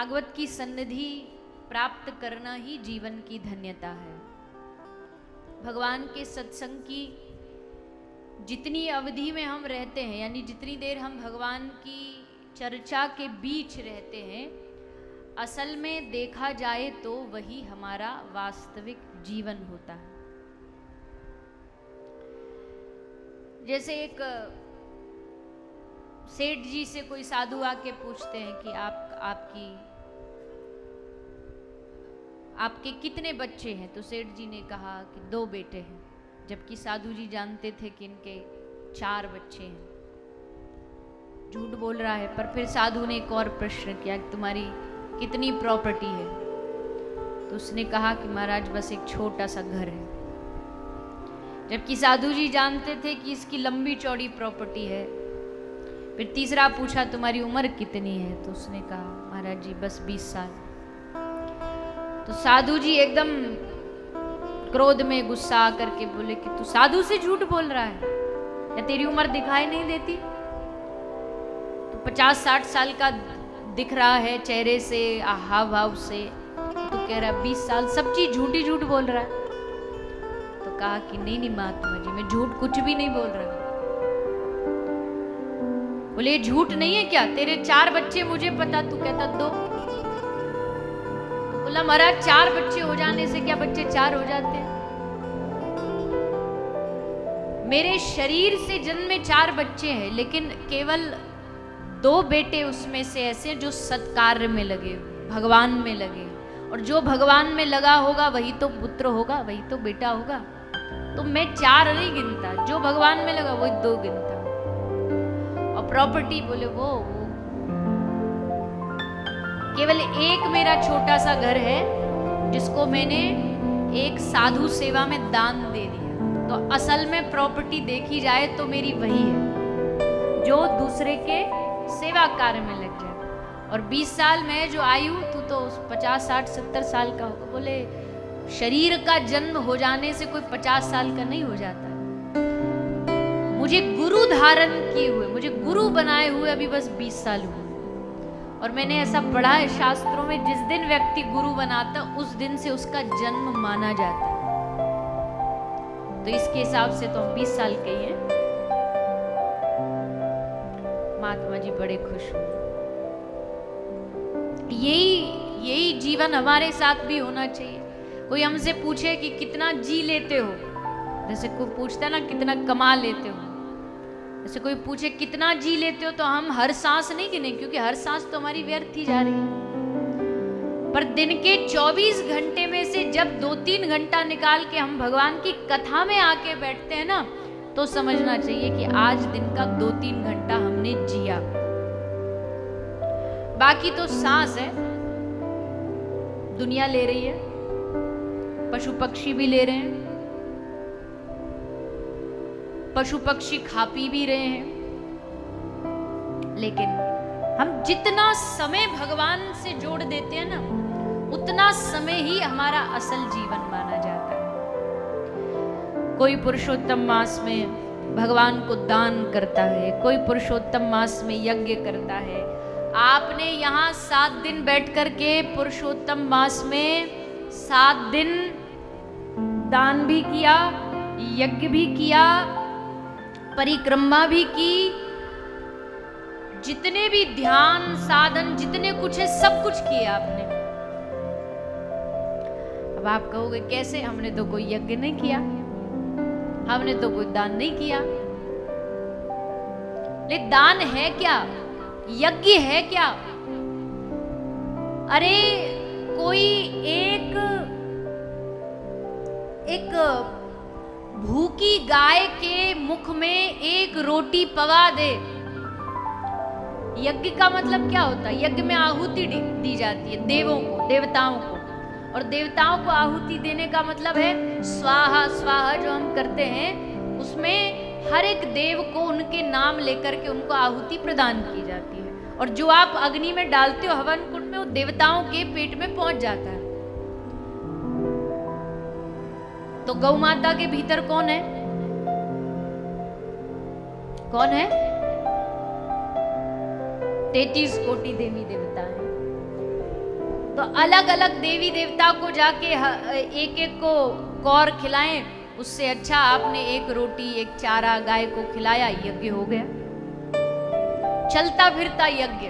भागवत की सन्निधि प्राप्त करना ही जीवन की धन्यता है। भगवान के सत्संग की जितनी अवधि में हम रहते हैं, यानी जितनी देर हम भगवान की चर्चा के बीच रहते हैं, असल में देखा जाए तो वही हमारा वास्तविक जीवन होता है। जैसे एक सेठ जी से कोई साधु आके पूछते हैं कि आपके कितने बच्चे हैं, तो सेठ जी ने कहा कि 2 बेटे हैं, जबकि साधु जी जानते थे कि इनके 4 बच्चे हैं। झूठ बोल रहा है। पर फिर साधु ने एक और प्रश्न किया कि तुम्हारी कितनी प्रॉपर्टी है, तो उसने कहा कि महाराज बस एक छोटा सा घर है, जबकि साधु जी जानते थे कि इसकी लंबी चौड़ी प्रॉपर्टी है। फिर तीसरा पूछा तुम्हारी उम्र कितनी है, तो उसने कहा महाराज जी बस 20 साल। तो साधु जी एकदम क्रोध में गुस्सा आकर के बोले कि तू साधु से झूठ बोल रहा है, या तेरी उम्र दिखाई नहीं देती? तो 50-60 साल का दिख रहा है चेहरे से, हाव भाव से, तो कह रहा 20 साल, सब चीज झूठी झूठ बोल रहा है। तो कहा कि नहीं महात्मा जी, मैं झूठ कुछ भी नहीं बोल रहा। बोले झूठ नहीं है क्या? तेरे 4 बच्चे मुझे पता, तू कहता 2। बोला महाराज 4 बच्चे हो जाने से क्या बच्चे 4 हो जाते हैं? मेरे शरीर से जन्मे 4 बच्चे हैं, लेकिन केवल 2 बेटे उसमें से ऐसे जो सत्कार्य में लगे, भगवान में लगे, और जो भगवान में लगा होगा वही तो पुत्र होगा, वही तो बेटा होगा। तो मैं 4 नहीं गिनता, जो भगवान में लगा वही 2 गिनता। और प्रॉपर्टी बोले वो केवल एक मेरा छोटा सा घर है, जिसको मैंने एक साधु सेवा में दान दे दिया। तो असल में प्रॉपर्टी देखी जाए तो मेरी वही है, जो दूसरे के सेवा कार्य में लग जाए। और 20 साल में जो आयु, तू तो 50, 60, 70 साल का होगा। बोले शरीर का जन्म हो जाने से कोई 50 साल का नहीं हो जाता। मुझे गुरु धारण किए हुए, मुझे गुरु बनाए हुए अभी बस 20 साल हुए। और मैंने ऐसा पढ़ा है शास्त्रों में, जिस दिन व्यक्ति गुरु बनाता उस दिन से उसका जन्म माना जाता है। तो इसके हिसाब से तो हम 20 साल के ही हैं। महात्मा जी बड़े खुश हुए। यही जीवन हमारे साथ भी होना चाहिए। कोई हमसे पूछे कि कितना जी लेते हो, जैसे कोई पूछता है ना कितना कमा लेते हो, जैसे कोई पूछे कितना जी लेते हो, तो हम हर सांस नहीं गिने, क्योंकि हर सांस तो हमारी व्यर्थ ही जा रही है। पर दिन के 24 घंटे में से जब 2-3 घंटा निकाल के हम भगवान की कथा में आके बैठते हैं ना, तो समझना चाहिए कि आज दिन का 2-3 घंटा हमने जिया। बाकी तो सांस है, दुनिया ले रही है, पशु पक्षी भी ले रहे हैं, पशु पक्षी खा पी भी रहे हैं, लेकिन हम जितना समय भगवान से जोड़ देते हैं ना, उतना समय ही हमारा असल जीवन माना जाता है। कोई पुरुषोत्तम मास में भगवान को दान करता है, कोई पुरुषोत्तम मास में यज्ञ करता है। आपने यहाँ 7 दिन बैठ कर के पुरुषोत्तम मास में 7 दिन दान भी किया, यज्ञ भी किया, परिक्रमा भी की, जितने भी ध्यान साधन जितने कुछ है सब कुछ किया आपने। अब आप कहोगे कैसे? हमने तो कोई यज्ञ नहीं किया, हमने तो कोई दान नहीं किया। लेकिन दान है क्या? यज्ञ है क्या? अरे कोई एक भूखी गाय के मुख में एक रोटी पवा दे, यज्ञ का मतलब क्या होता है? यज्ञ में आहुति दी जाती है देवों को, देवताओं को, और देवताओं को आहुति देने का मतलब है स्वाहा। स्वाहा जो हम करते हैं उसमें हर एक देव को उनके नाम लेकर के उनको आहुति प्रदान की जाती है, और जो आप अग्नि में डालते हो हवन कुंड में, वो देवताओं के पेट में पहुंच जाता है। तो गौ माता के भीतर कौन है? कौन है? 33 कोटि देवी देवता है। तो अलग अलग देवी देवता को जाके एक एक को कौर खिलाएं, उससे अच्छा आपने एक रोटी एक चारा गाय को खिलाया, यज्ञ हो गया, चलता फिरता यज्ञ।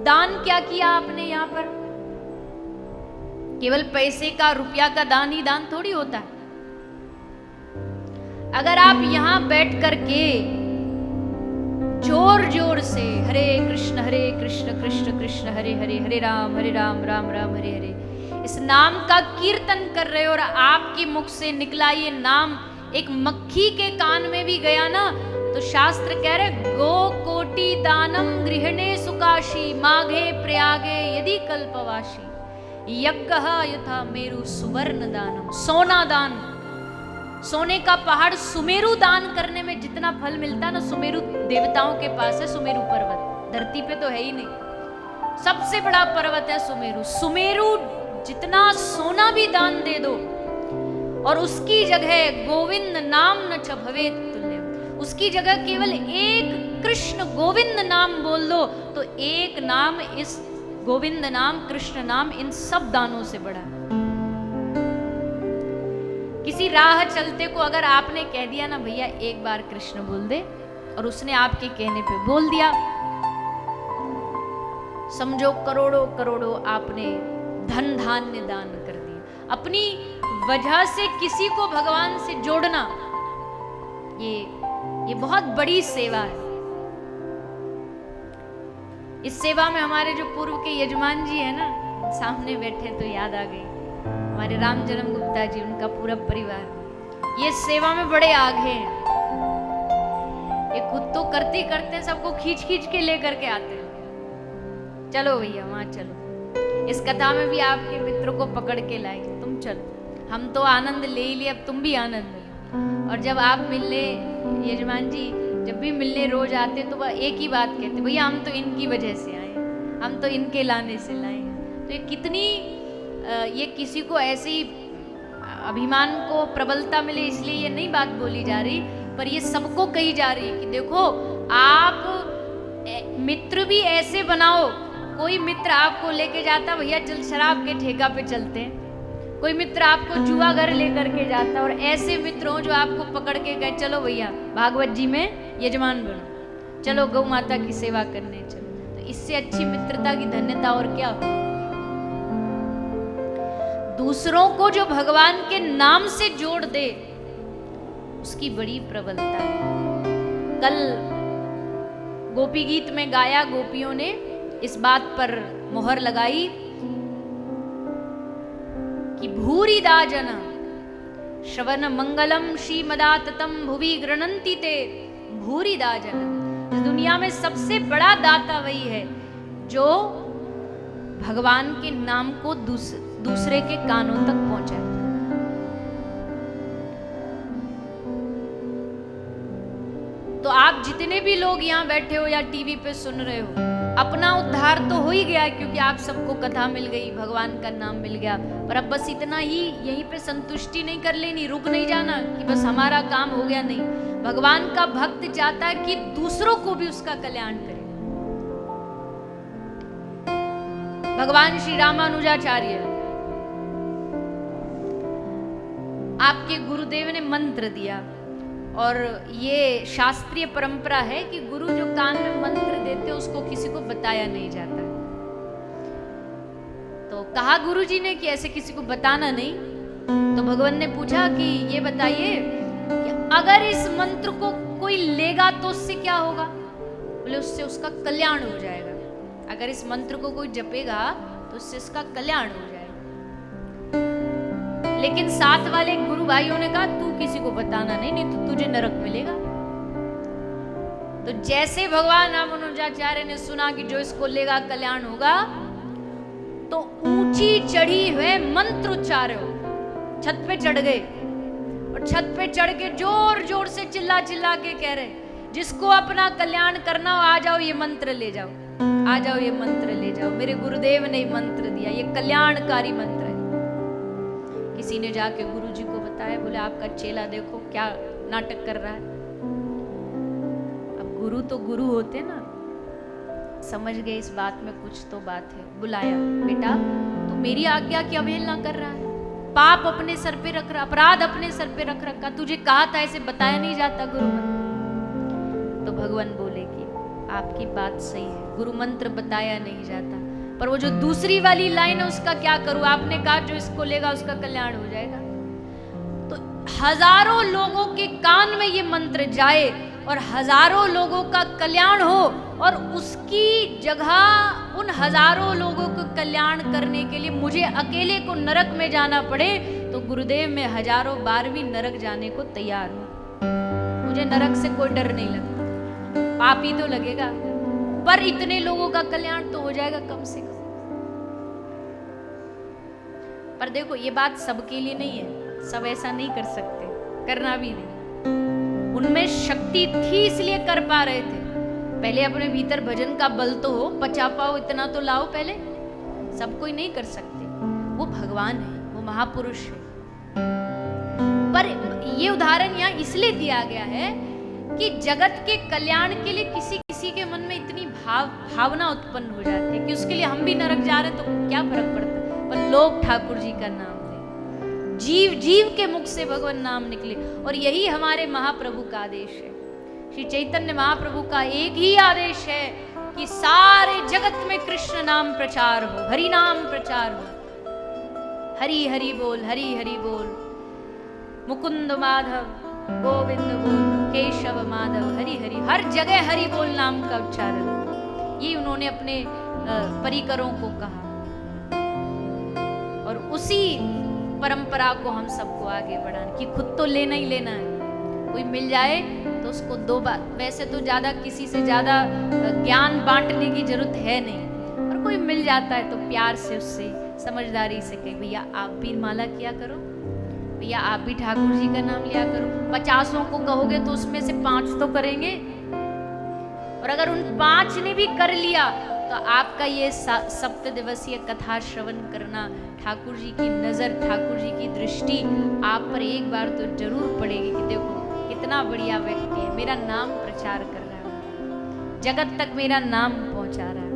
दान क्या किया आपने यहां पर? केवल पैसे का रुपया का दान ही दान थोड़ी होता है। अगर आप यहां बैठ करके जोर जोर से हरे कृष्ण कृष्ण कृष्ण हरे हरे, हरे राम राम राम हरे हरे, इस नाम का कीर्तन कर रहे हो और आपके मुख से निकला ये नाम एक मक्खी के कान में भी गया ना, तो शास्त्र कह रहे गो कोटि दानम गृहणे सुकाशी माघे प्रयागे यदि कल्पवाशी यज्ञ यथा मेरु सुवर्ण दानम। सोना दान, सोने का पहाड़ सुमेरु दान करने में जितना फल मिलता है ना, सुमेरु देवताओं के पास है सुमेरु पर्वत, धरती पे तो है ही नहीं, सबसे बड़ा पर्वत है सुमेरु। सुमेरु जितना सोना भी दान दे दो और उसकी जगह गोविंद नाम न च भवेत तुल्यम, उसकी जगह केवल एक कृष्ण गोविंद नाम बोल दो तो एक नाम, इस गोविंद नाम कृष्ण नाम इन सब दानों से बड़ा है। किसी राह चलते को अगर आपने कह दिया ना भैया एक बार कृष्ण बोल दे, और उसने आपके कहने पे बोल दिया, समझो करोड़ों करोड़ों आपने धन धान्य दान कर दिया। अपनी वजह से किसी को भगवान से जोड़ना, ये बहुत बड़ी सेवा है। इस सेवा में हमारे जो पूर्व के यजमान जी है ना, सामने बैठे तो याद आ गई, हमारे राम जन्म गुप्ता जी, उनका पूरा परिवार ये सेवा में बड़े आगे हैं। ये खुद तो करते करते सबको खींच खींच के लेकर के आते हैं, चलो भैया वहां चलो। इस कथा में भी आपके मित्र को पकड़ के लाए, तुम चलो, हम तो आनंद ले ही लिए, अब तुम भी आनंद लो। और जब आप मिलने, यजमान जी जब भी मिलने रोज आते तो वह एक ही बात कहते, भैया हम तो इनकी वजह से आए, हम तो इनके लाने से लाए। तो ये कितनी ये किसी को ऐसे ही अभिमान को प्रबलता मिले इसलिए ये नहीं बात बोली जा रही, पर ये सबको कही जा रही है कि देखो आप मित्र भी ऐसे बनाओ। कोई मित्र आपको लेके जाता भैया चल शराब के ठेका पे चलते हैं, कोई मित्र आपको जुआ घर लेकर के जाता, और ऐसे मित्र हो जो आपको पकड़ के कहे चलो भैया भागवत जी में यजमान बनो, चलो गौ माता की सेवा करने चलो। तो इससे अच्छी मित्रता की धन्यता और क्या हो। दूसरों को जो भगवान के नाम से जोड़ दे उसकी बड़ी प्रबलता है। कल गोपी गीत में गाया, गोपियों ने इस बात पर मोहर लगाई कि भूरिदा जन श्रवण मंगलम श्रीमदाततम भुवि गृणन्ति ते भूरिदा जन। इस दुनिया में सबसे बड़ा दाता वही है जो भगवान के नाम को दूसरे के कानों तक पहुंचाए। तो आप जितने भी लोग यहाँ बैठे हो या टीवी पे सुन रहे हो, अपना उद्धार तो हो ही गया क्योंकि आप सबको कथा मिल गई, भगवान का नाम मिल गया। पर अब बस इतना ही, यहीं पे संतुष्टि नहीं कर लेनी, रुक नहीं जाना कि बस हमारा काम हो गया। नहीं, भगवान का भक्त चाहता है कि दूसरों को भी उसका कल्याण करे। भगवान श्री रामानुजाचार्य, आपके गुरुदेव ने मंत्र दिया, और ये शास्त्रीय परंपरा है कि गुरु जो कान में मंत्र देते उसको किसी को बताया नहीं जाता। तो कहा गुरुजी ने कि ऐसे किसी को बताना नहीं। तो भगवान ने पूछा कि ये बताइए कि अगर इस मंत्र को कोई लेगा तो उससे क्या होगा? बोले उससे उसका कल्याण हो जाएगा। अगर इस मंत्र को कोई जपेगा तो उससे उसका कल्याण हो जाएगा। लेकिन साथ वाले गुरु भाइयों ने कहा तू किसी को बताना नहीं, नहीं तो तुझे नरक मिलेगा। तो जैसे भगवान रामानुजाचार्य ने सुना कि जो इसको लेगा कल्याण होगा, तो ऊंची चढ़ी हुए मंत्र उच्चारे हो, छत पे चढ़ गए, और छत पे चढ़ के जोर जोर से चिल्ला चिल्ला के कह रहे जिसको अपना कल्याण करना हो आ जाओ, ये मंत्र ले जाओ, आ जाओ ये मंत्र ले जाओ। मेरे गुरुदेव ने मंत्र दिया, ये कल्याणकारी मंत्र है। किसी ने जाके गुरुजी को बताया, बोले आपका चेला देखो क्या नाटक कर रहा है। अब गुरु तो गुरु होते ना, समझ गए इस बात में कुछ तो बात है। बुलाया, बेटा तू मेरी आज्ञा की अवहेलना कर रहा है, पाप अपने सर पे रख रहा, अपराध अपने सर पे रख रखा, तुझे कहा था ऐसे बताया नहीं जाता गुरु मंत्र। तो भगवान बोले कि आपकी बात सही है, गुरु मंत्र बताया नहीं जाता, पर वो जो दूसरी वाली लाइन है उसका क्या करूं? आपने कहा जो इसको लेगा उसका कल्याण हो जाएगा। तो हजारों लोगों के कान में ये मंत्र जाए और हजारों लोगों का कल्याण हो, और उसकी जगह उन हजारों लोगों को कल्याण करने के लिए मुझे अकेले को नरक में जाना पड़े, तो गुरुदेव मैं हजारों बार भी नरक जाने को तैयार हूं। मुझे नरक से कोई डर नहीं लगता, पाप ही तो लगेगा, पर इतने लोगों का कल्याण तो हो जाएगा कम से कम। पर देखो ये बात सबके लिए नहीं है, सब ऐसा नहीं कर सकते, करना भी नहीं। उनमें शक्ति थी इसलिए कर पा रहे थे। पहले अपने भीतर भजन का बल तो हो, पचा पाओ, इतना तो लाओ पहले। सब कोई नहीं कर सकते, वो भगवान है, वो महापुरुष है। पर ये उदाहरण यहाँ इसलिए दिया गया है कि जगत के कल्याण के लिए किसी किसी के मन में इतनी भावना उत्पन्न हो जाती है कि उसके लिए हम भी नरक जा रहे तो क्या फर्क पड़ता है, पर लोग ठाकुर जी का नाम लें, जीव जीव के मुख से भगवान नाम निकले। और यही हमारे महाप्रभु का आदेश है। श्री चैतन्य महाप्रभु का एक ही आदेश है कि सारे जगत में कृष्ण नाम प्रचार हो, हरि नाम प्रचार हो। हरि हरि बोल, हरि हरि बोल, मुकुंद माधव गोविंद बोल, केशव माधव हरि हरि, हर जगह हरि बोल नाम का उच्चारण। ये उन्होंने अपने परिकरों को कहा, और उसी परंपरा को हम सबको आगे बढ़ाना कि खुद तो लेना ही लेना है। कोई मिल जाए तो उसको दो बात, वैसे तो ज्यादा किसी से ज्यादा ज्ञान बांटने की जरूरत है नहीं, और कोई मिल जाता है तो प्यार से उससे समझदारी से कहे भैया आप भी माला किया करो, भैया आप भी ठाकुर जी का नाम लिया करो। 50 को कहोगे तो उसमें से 5 तो करेंगे, और अगर उन 5 ने भी कर लिया तो आपका ये 7 दिवसीय कथा श्रवण करना, ठाकुर जी की नजर, ठाकुर जी की दृष्टि आप पर एक बार तो जरूर पड़ेगी कि देखो कितना बढ़िया व्यक्ति है, मेरा नाम प्रचार कर रहा है, जगत तक मेरा नाम पहुंचा रहा है।